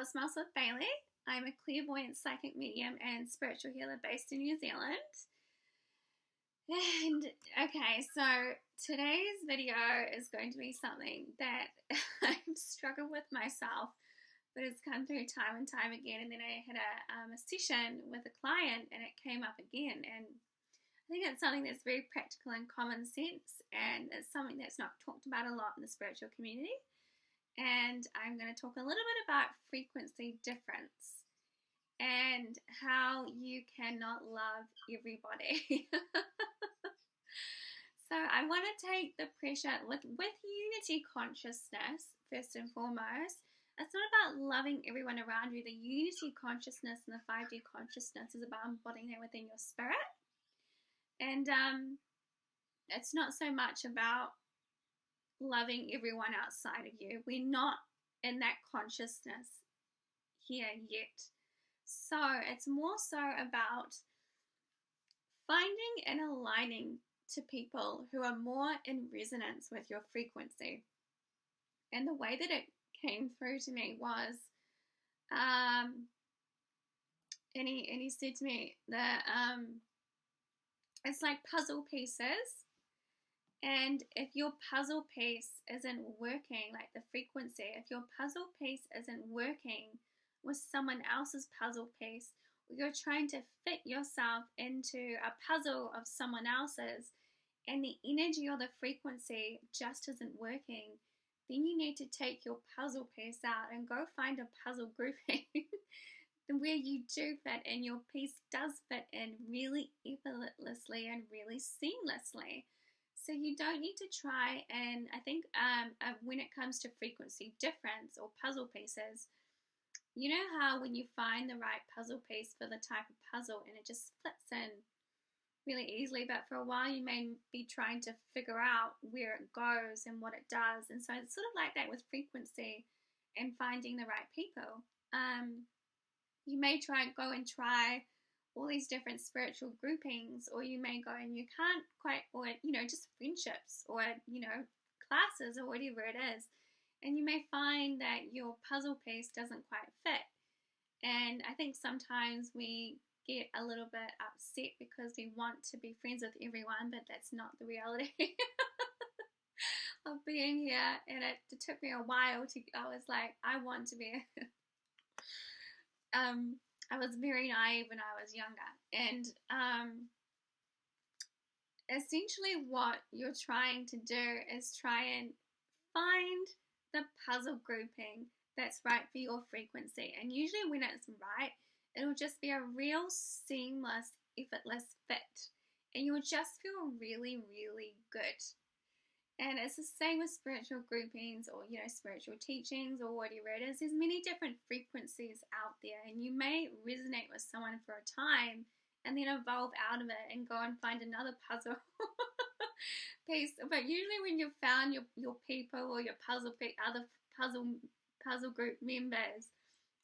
Smells with Bailey. I'm a clairvoyant psychic medium and spiritual healer based in New Zealand. And okay, so today's video is going to be something that I've struggled with myself, but it's come through time and time again. And then I had a session with a client and it came up again. And I think it's something that's very practical and common sense, and it's something that's not talked about a lot in the spiritual community. And I'm going to talk a little bit about frequency difference and how you cannot love everybody. So I want to take the pressure with unity consciousness, first and foremost. It's not about loving everyone around you. The unity consciousness and the 5D consciousness is about embodying that within your spirit. And it's not so much about loving everyone outside of you. We're not in that consciousness here yet. So it's more so about finding and aligning to people who are more in resonance with your frequency. And the way that it came through to me was, and he said to me that it's like puzzle pieces. And if your puzzle piece isn't working, like the frequency, if your puzzle piece isn't working with someone else's puzzle piece, or you're trying to fit yourself into a puzzle of someone else's, and the energy or the frequency just isn't working, then you need to take your puzzle piece out and go find a puzzle grouping where you do fit and your piece does fit in really effortlessly and really seamlessly. So you don't need to try, and I think when it comes to frequency difference or puzzle pieces, you know how when you find the right puzzle piece for the type of puzzle and it just fits in really easily, but for a while you may be trying to figure out where it goes and what it does. And so it's sort of like that with frequency and finding the right people. You may go and try all these different spiritual groupings, or you may go and you can't quite, or just friendships, or classes, or whatever it is, and you may find that your puzzle piece doesn't quite fit. And I think sometimes we get a little bit upset because we want to be friends with everyone, but that's not the reality of being here. And it took me a while I was like, I want to be I was very naive when I was younger, and essentially what you're trying to do is try and find the puzzle grouping that's right for your frequency. And usually when it's right, it'll just be a real seamless, effortless fit, and you'll just feel really, really good. And it's the same with spiritual groupings or, spiritual teachings or whatever it is. There's many different frequencies out there, and you may resonate with someone for a time and then evolve out of it and go and find another puzzle piece. But usually when you've found your people or your other puzzle group members,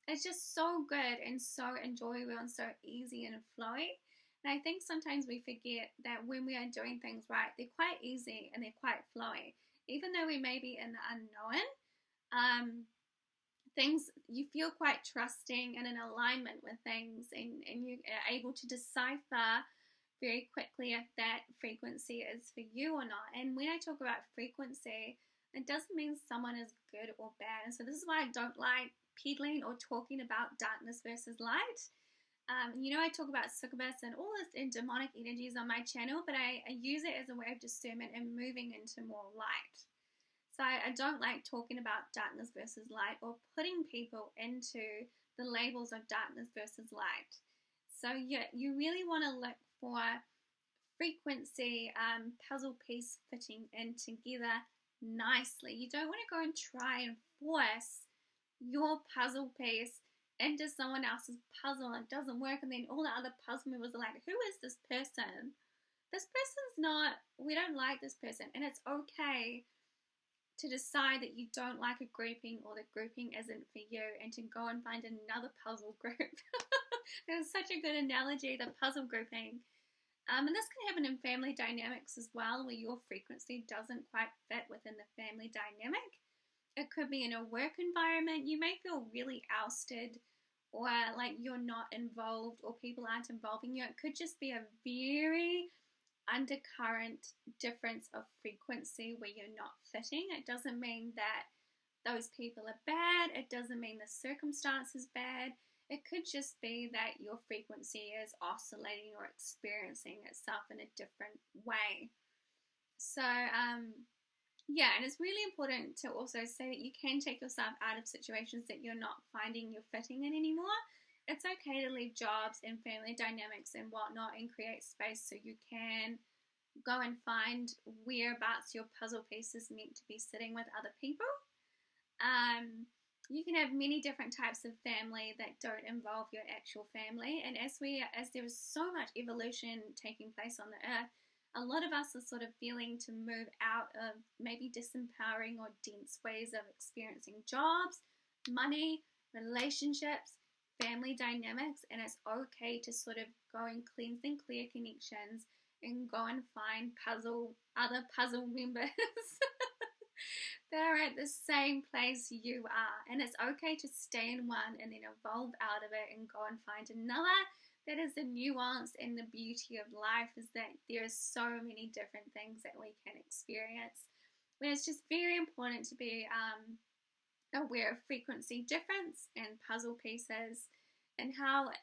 it's just so good and so enjoyable and so easy and flowy. And I think sometimes we forget that when we are doing things right, they're quite easy and they're quite flowy. Even though we may be in the unknown, things, you feel quite trusting and in alignment with things, and you are able to decipher very quickly if that frequency is for you or not. And when I talk about frequency, it doesn't mean someone is good or bad. And so this is why I don't like peddling or talking about darkness versus light. I talk about succubus and all this and demonic energies on my channel, but I use it as a way of discernment and moving into more light. So I don't like talking about darkness versus light or putting people into the labels of darkness versus light. So you really want to look for frequency, puzzle piece fitting in together nicely. You don't want to go and try and force your puzzle piece into someone else's puzzle and it doesn't work, and then all the other puzzle members are like, who is this person? This person's not, we don't like this person. And it's okay to decide that you don't like a grouping or the grouping isn't for you, and to go and find another puzzle group. It's such a good analogy, the puzzle grouping. And this can happen in family dynamics as well, where your frequency doesn't quite fit within the family dynamic. It could be in a work environment. You may feel really ousted or like you're not involved or people aren't involving you. It could just be a very undercurrent difference of frequency where you're not fitting. It doesn't mean that those people are bad. It doesn't mean the circumstance is bad. It could just be that your frequency is oscillating or experiencing itself in a different way. So, yeah, and it's really important to also say that you can take yourself out of situations that you're not finding you're fitting in anymore. It's okay to leave jobs and family dynamics and whatnot and create space so you can go and find whereabouts your puzzle piece is meant to be sitting with other people. You can have many different types of family that don't involve your actual family, and as there is so much evolution taking place on the earth, a lot of us are sort of feeling to move out of maybe disempowering or dense ways of experiencing jobs, money, relationships, family dynamics, and it's okay to sort of go and cleanse and clear connections and go and find other puzzle members that are at the same place you are. And it's okay to stay in one and then evolve out of it and go and find another. That is the nuance and the beauty of life, is that there are so many different things that we can experience. But it's just very important to be aware of frequency difference and puzzle pieces, and how,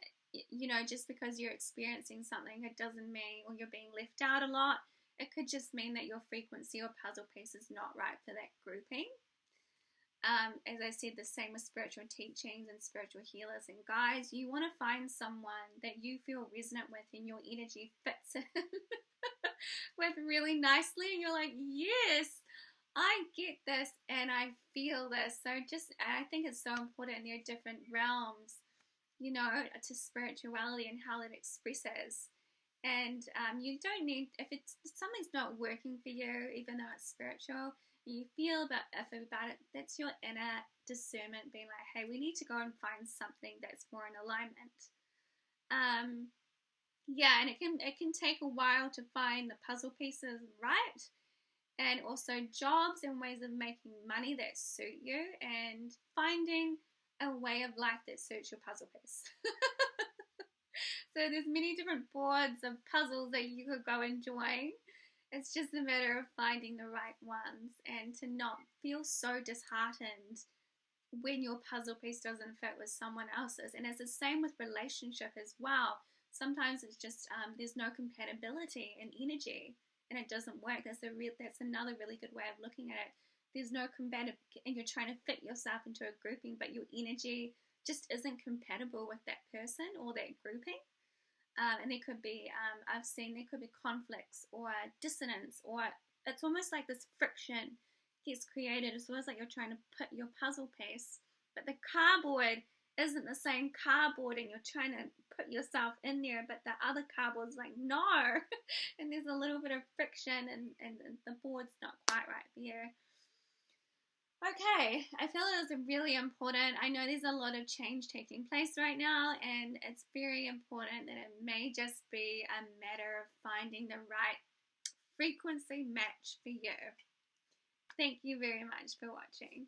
just because you're experiencing something, it doesn't mean, or you're being left out a lot, it could just mean that your frequency or puzzle piece is not right for that grouping. As I said, the same with spiritual teachings and spiritual healers and guides. You want to find someone that you feel resonant with and your energy fits in with really nicely, and you're like, yes, I get this and I feel this. So I think it's so important. There are different realms, to spirituality and how it expresses. And you don't need, if something's not working for you, even though it's spiritual, you feel iffy about it, that's your inner discernment being like, hey, we need to go and find something that's more in alignment. Yeah, and it can take a while to find the puzzle pieces right, and also jobs and ways of making money that suit you, and finding a way of life that suits your puzzle piece. So there's many different boards of puzzles that you could go and join. It's just a matter of finding the right ones, and to not feel so disheartened when your puzzle piece doesn't fit with someone else's. And it's the same with relationship as well. Sometimes it's just there's no compatibility in energy, and it doesn't work. That's another really good way of looking at it. There's no compatibility, and you're trying to fit yourself into a grouping, but your energy just isn't compatible with that person or that grouping. And there could be, there could be conflicts or dissonance, or it's almost like this friction gets created. It's almost like you're trying to put your puzzle piece, but the cardboard isn't the same cardboard, and you're trying to put yourself in there, but the other cardboard's like, no. And there's a little bit of friction, and the board's not quite right there. Okay, I feel it was really important. I know there's a lot of change taking place right now, and it's very important that it may just be a matter of finding the right frequency match for you. Thank you very much for watching.